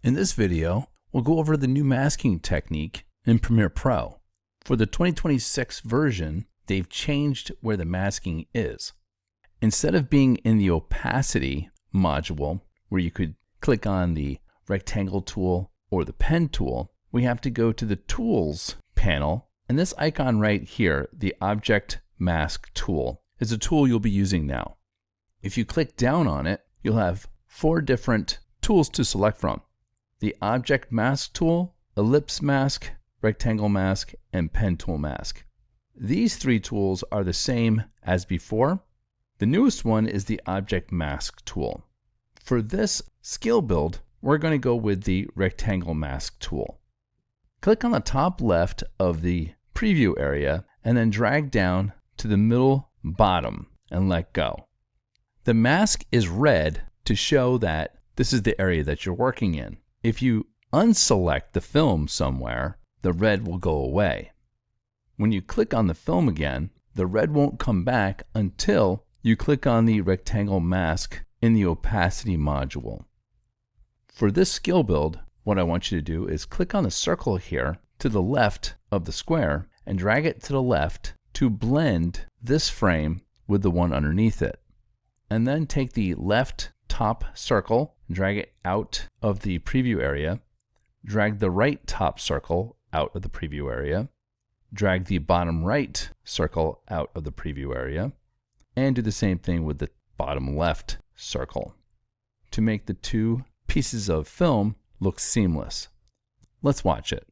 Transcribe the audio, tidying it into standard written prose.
In this video, we'll go over the new masking technique in Premiere Pro. For the 2026 version, they've changed where the masking is. Instead of being in the Opacity module, where you could click on the rectangle tool or the pen tool, we have to go to the Tools panel, and this icon right here, the Object Mask tool, is a tool you'll be using now. If you click down on it, you'll have 4 different tools to select from: the Object Mask tool, Ellipse Mask, Rectangle Mask, and Pen Tool Mask. These 3 tools are the same as before. The newest one is the Object Mask tool. For this skill build, we're going to go with the Rectangle Mask tool. Click on the top left of the preview area and then drag down to the middle bottom and let go. The mask is red to show that this is the area that you're working in. If you unselect the film somewhere, the red will go away. When you click on the film again, the red won't come back until you click on the rectangle mask in the opacity module. For this skill build, what I want you to do is click on the circle here to the left of the square and drag it to the left to blend this frame with the one underneath it. And then take the left top circle, drag it out of the preview area, drag the right top circle out of the preview area, drag the bottom right circle out of the preview area, and do the same thing with the bottom left circle to make the 2 pieces of film look seamless. Let's watch it.